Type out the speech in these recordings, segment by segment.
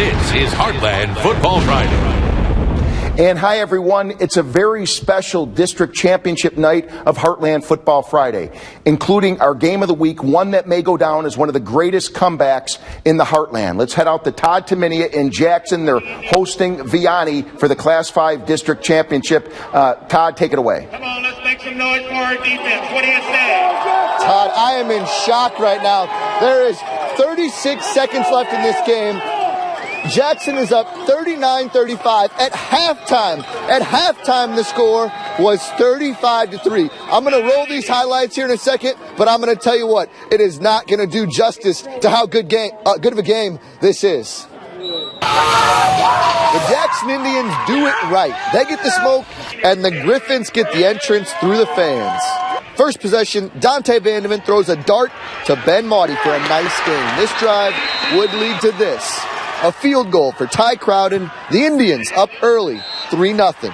This is Heartland Football Friday. And hi, everyone. It's a very special district championship night of Heartland Football Friday, including our game of the week, one that may go down as one of the greatest comebacks in the Heartland. Let's head out to Todd Taminia in Jackson. They're hosting Vianney for the Class 5 district championship. Todd, take it away. Come on, let's make some noise for our defense. What do you say? Todd, I am in shock right now. There is 36 seconds left in this game. Jackson is up 39-35 at halftime. At halftime, the score was 35-3. I'm going to roll these highlights here in a second, but I'm going to tell you what, it is not going to do justice to how good of a game this is. The Jackson Indians do it right. They get the smoke, and the Griffins get the entrance through the fans. First possession, Dante Vandeman throws a dart to Ben Maudie for a nice game. This drive would lead to this. A field goal for Ty Crowden. The Indians up early, 3-0.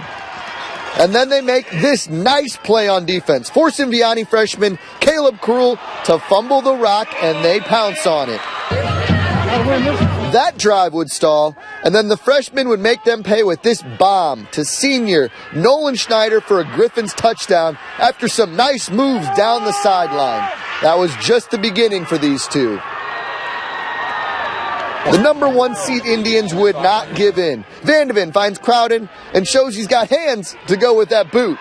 And then they make this nice play on defense, forcing Vianney freshman Caleb Krull to fumble the rock, and they pounce on it. That drive would stall, and then the freshman would make them pay with this bomb to senior Nolan Schneider for a Griffins touchdown after some nice moves down the sideline. That was just the beginning for these two. The number 1 seed Indians would not give in. Vandeman finds Crowden and shows he's got hands to go with that boot.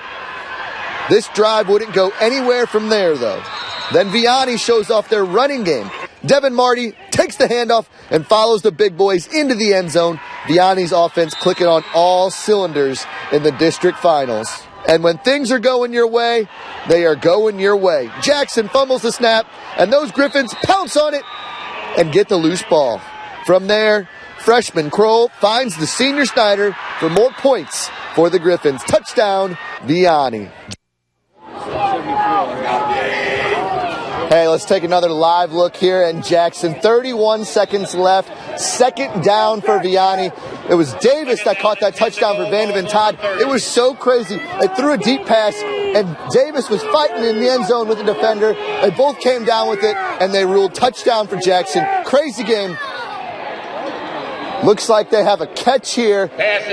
This drive wouldn't go anywhere from there, though. Then Vianney shows off their running game. Devin Marty takes the handoff and follows the big boys into the end zone. Vianney's offense clicking on all cylinders in the district finals. And when things are going your way, they are going your way. Jackson fumbles the snap, and those Griffins pounce on it and get the loose ball. From there, freshman Kroll finds the senior Schneider for more points for the Griffins. Touchdown, Vianney. Hey, let's take another live look here in Jackson. 31 seconds left. Second down for Vianney. It was Davis that caught that touchdown for Vandeman. Todd, it was so crazy. They threw a deep pass, and Davis was fighting in the end zone with the defender. They both came down with it, and they ruled touchdown for Jackson. Crazy game. Looks like they have a catch here.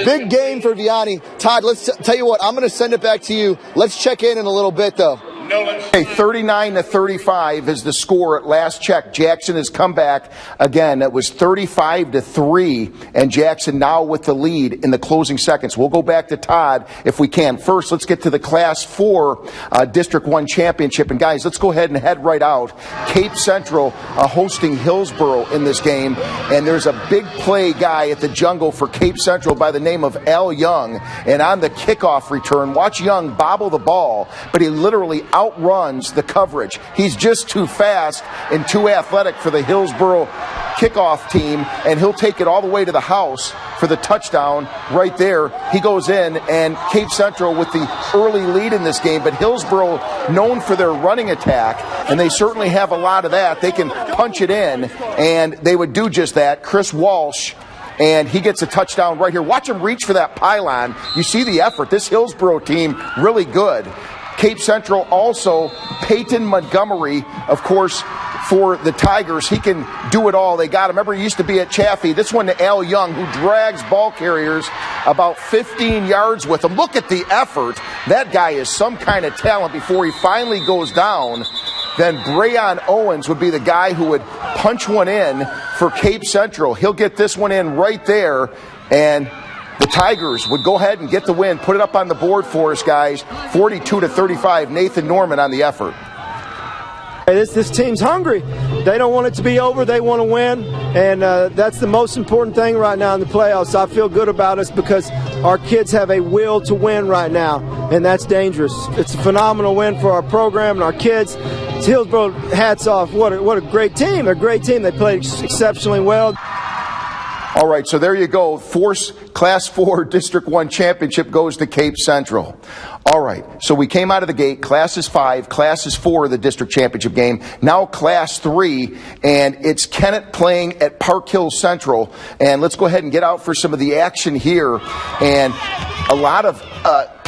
Big game for Vianney. Todd, let's tell you what, I'm going to send it back to you. Let's check in a little bit, though. Okay, 39-35 is the score at last check. Jackson has come back again. It was 35-3, and Jackson now with the lead in the closing seconds. We'll go back to Todd if we can. First, let's get to the Class 4 District 1 championship. And guys, let's go ahead and head right out. Cape Central hosting Hillsboro in this game, and there's a big play guy at the jungle for Cape Central by the name of Al Young. And on the kickoff return, watch Young bobble the ball, but he literally outruns the coverage. He's just too fast and too athletic for the Hillsboro kickoff team, and he'll take it all the way to the house for the touchdown right there. He goes in, and Cape Central with the early lead in this game, but Hillsboro known for their running attack, and they certainly have a lot of that. They can punch it in, and they would do just that. Chris Walsh, and he gets a touchdown right here. Watch him reach for that pylon. You see the effort. This Hillsboro team, really good. Cape Central also, Peyton Montgomery, of course, for the Tigers. He can do it all. They got him. Remember, he used to be at Chaffee. This one to Al Young, who drags ball carriers about 15 yards with him. Look at the effort. That guy is some kind of talent before he finally goes down. Then Brayon Owens would be the guy who would punch one in for Cape Central. He'll get this one in right there, and the Tigers would go ahead and get the win. Put it up on the board for us, guys. 42-35. Nathan Norman on the effort. This team's hungry. They don't want it to be over. They want to win, and that's the most important thing right now in the playoffs. I feel good about us because our kids have a will to win right now, and that's dangerous. It's a phenomenal win for our program and our kids. It's Hillsboro, hats off. What a great team. A great team. They played exceptionally well. All right, so there you go. Class 4 District 1 championship goes to Cape Central. All right, so we came out of the gate. Class is 5, Class is 4, the district championship game. Now Class 3, and it's KENNETT playing at Park Hill Central. And let's go ahead and get out for some of the action here. And a lot of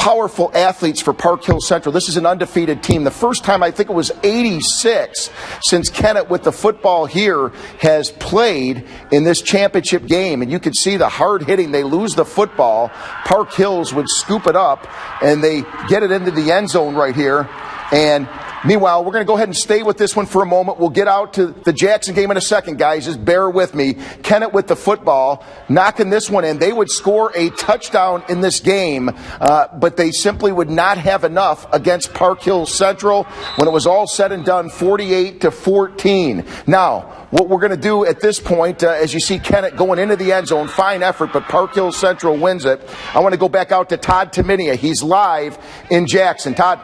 powerful athletes for Park Hill Central. This is an undefeated team. The first time, I think it was 86 since KENNETT with the football here has played in this championship game. And you can see the hard hitting. They lose the football. Park Hills would scoop it up and they get it into the end zone right here. And meanwhile, we're going to go ahead and stay with this one for a moment. We'll get out to the Jackson game in a second, guys. Just bear with me. KENNETT with the football, knocking this one in. They would score a touchdown in this game, but they simply would not have enough against Park Hill Central when it was all said and done, 48-14. Now, what we're going to do at this point, as you see KENNETT going into the end zone, fine effort, but Park Hill Central wins it. I want to go back out to Todd Taminia. He's live in Jackson. Todd.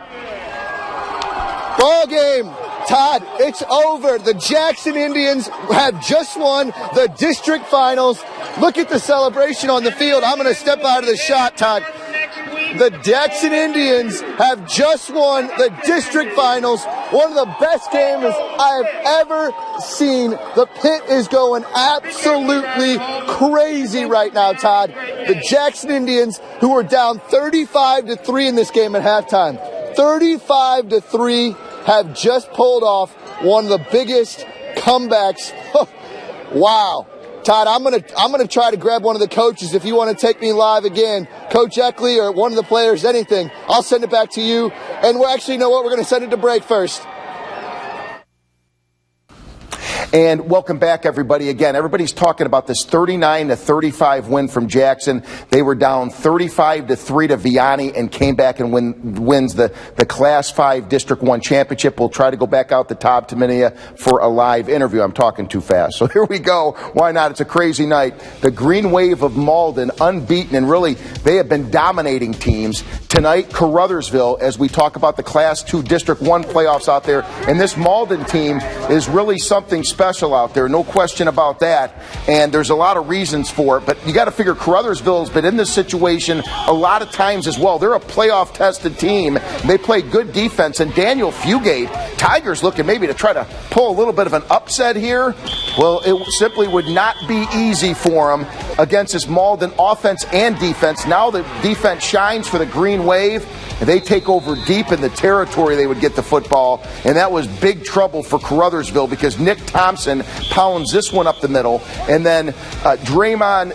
Ball game. Todd, it's over. The Jackson Indians have just won the district finals. Look at the celebration on the field. I'm going to step out of the shot, Todd. The Jackson Indians have just won the district finals. One of the best games I have ever seen. The pit is going absolutely crazy right now, Todd. The Jackson Indians, who were down 35-3 in this game at halftime, 35-3, have just pulled off one of the biggest comebacks. Wow. Todd, I'm gonna try to grab one of the coaches if you want to take me live again. Coach Eckley or one of the players, anything. I'll send it back to you. And we're actually, you know what, we're going to send it to break first. And welcome back, everybody. Again, everybody's talking about this 39-35 win from Jackson. They were down 35-3 to Vianney and came back and wins the Class 5 District 1 championship. We'll try to go back out to Todd Taminia for a live interview. I'm talking too fast. So here we go. Why not? It's a crazy night. The Green Wave of Malden, unbeaten, and really they have been dominating teams. Tonight, Caruthersville, as we talk about the Class 2 District 1 playoffs out there. And this Malden team is really something special out there, no question about that, and there's a lot of reasons for it, but you got to figure Caruthersville's been in this situation a lot of times as well. They're a playoff tested team. They play good defense, and Daniel Fugate, Tigers looking maybe to try to pull a little bit of an upset here. Well, it simply would not be easy for them against this Malden offense and defense. Now the defense shines for the Green Wave. They take over deep in the territory. They would get the football, and that was big trouble for Caruthersville because Nick Thompson pounds this one up the middle, and then Draymond,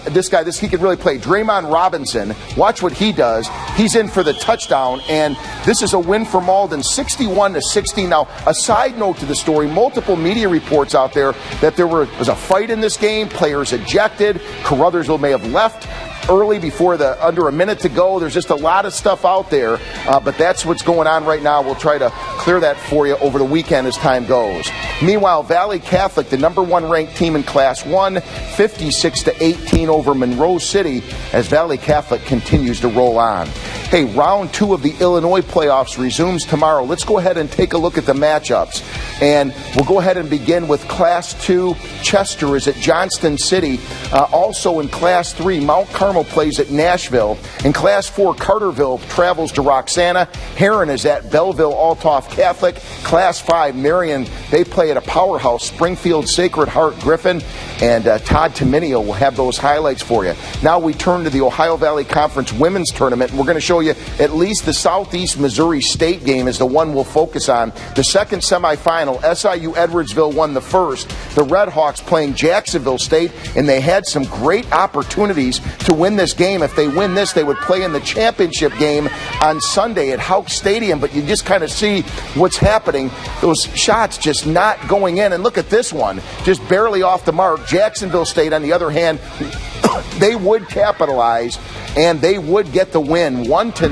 he could really play. Draymond Robinson, watch what he does. He's in for the touchdown, and this is a win for Malden, 61-16. Now, a side note to the story, multiple media reports out there that there was a fight in this game, players ejected, Caruthersville may have left early before under a minute to go. There's just a lot of stuff out there, but that's what's going on right now. We'll try to clear that for you over the weekend as time goes. Meanwhile, Valley Catholic, the number 1 ranked team in Class 1, 56-18 over Monroe City as Valley Catholic continues to roll on. Hey, round 2 of the Illinois playoffs resumes tomorrow. Let's go ahead and take a look at the matchups. And we'll go ahead and begin with Class 2. Chester is at Johnston City. Also in Class 3, Mount Carmel plays at Nashville. In Class 4, Carterville travels to Roxana. Heron is at Belleville Althoff Catholic. Class 5, Marion, they play at a powerhouse, Springfield Sacred Heart Griffin. And Todd Taminia will have those highlights for you. Now we turn to the Ohio Valley Conference Women's Tournament. And we're going to show you at least the Southeast Missouri State game is the one we'll focus on. The second semifinal, SIU Edwardsville won the first. The Red Hawks playing Jacksonville State, and they had some great opportunities to win this game. If they win this, they would play in the championship game on Sunday at Houck Stadium, but you just kind of see what's happening. Those shots just not going in, and look at this one, just barely off the mark. Jacksonville State, on the other hand, they would capitalize and they would get the win 1-0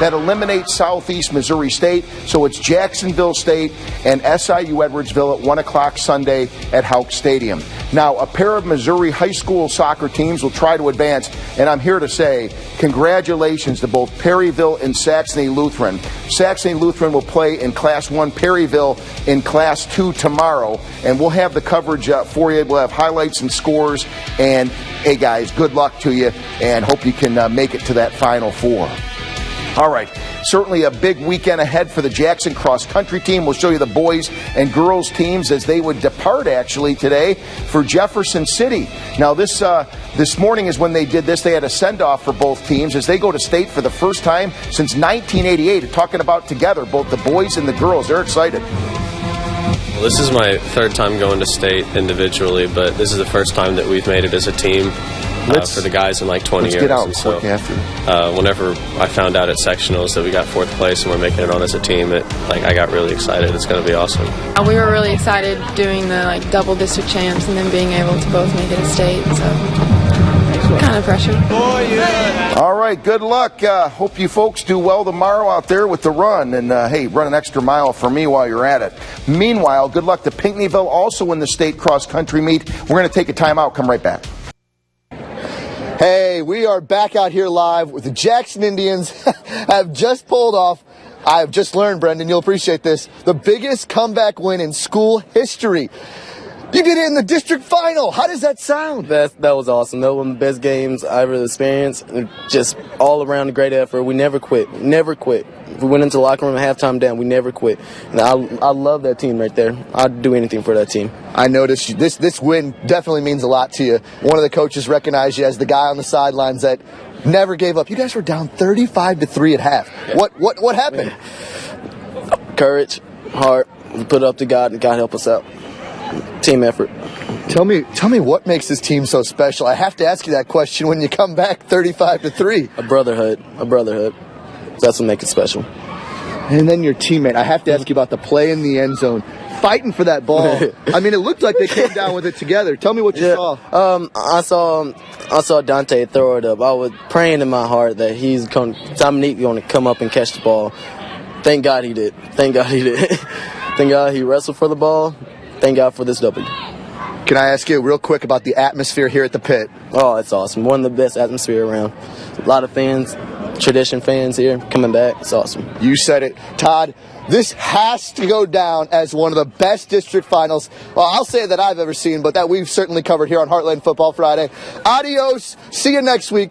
that eliminates Southeast Missouri State. So it's Jacksonville State and SIU Edwardsville at 1 o'clock Sunday at Houck Stadium. Now, a pair of Missouri high school soccer teams will try to advance, and I'm here to say congratulations to both Perryville and Saxony Lutheran. Saxony Lutheran will play in Class 1, Perryville in Class 2 tomorrow, and we'll have the coverage for you. We'll have highlights and scores, and hey guys, good luck to you, and hope you can make it to that Final Four. All right, certainly a big weekend ahead for the Jackson Cross Country team. We'll show you the boys and girls teams as they would depart actually today for Jefferson City. Now this This morning is when they did this. They had a send-off for both teams as they go to state for the first time since 1988. Talking about together, both the boys and the girls. They're excited. Well, this is my third time going to state individually, but this is the first time that we've made it as a team for the guys in like 20 years. Get out. And so, after. whenever I found out at sectionals that we got 4th place and we're making it on as a team, I got really excited. It's going to be awesome. We were really excited doing the double district champs and then being able to both make it a state. So kind of pressure. All right, good luck. Hope you folks do well tomorrow out there with the run. And, hey, run an extra mile for me while you're at it. Meanwhile, good luck to Pinckneyville, also in the state cross-country meet. We're going to take a timeout. Come right back. Hey, we are back out here live with the Jackson Indians have just pulled off, I have just learned, Brendan, you'll appreciate this, the biggest comeback win in school history. You did it in the district final. How does that sound? That was awesome. That was one of the best games I ever experienced. Just all around a great effort. We never quit. Never quit. We went into the locker room at halftime down. We never quit. And I love that team right there. I'd do anything for that team. I noticed this win definitely means a lot to you. One of the coaches recognized you as the guy on the sidelines that never gave up. You guys were down 35-3 at half. Yeah. What happened? Courage, heart. We put it up to God, and God help us out. Team effort. Tell me what makes this team so special. I have to ask you that question when you come back 35-3. A brotherhood. That's what makes it special. And then your teammate. I have to ask you about the play in the end zone, fighting for that ball. I mean, it looked like they came down with it together. Tell me what you saw. I saw Dante throw it up. I was praying in my heart that Dominique going to come up and catch the ball. Thank God he did. Thank God he wrestled for the ball. Thank God for this W. Can I ask you real quick about the atmosphere here at the pit? Oh, it's awesome. One of the best atmosphere around. A lot of fans, tradition fans here coming back. It's awesome. You said it. Todd, this has to go down as one of the best district finals, well, I'll say that I've ever seen, but that we've certainly covered here on Heartland Football Friday. Adios. See you next week.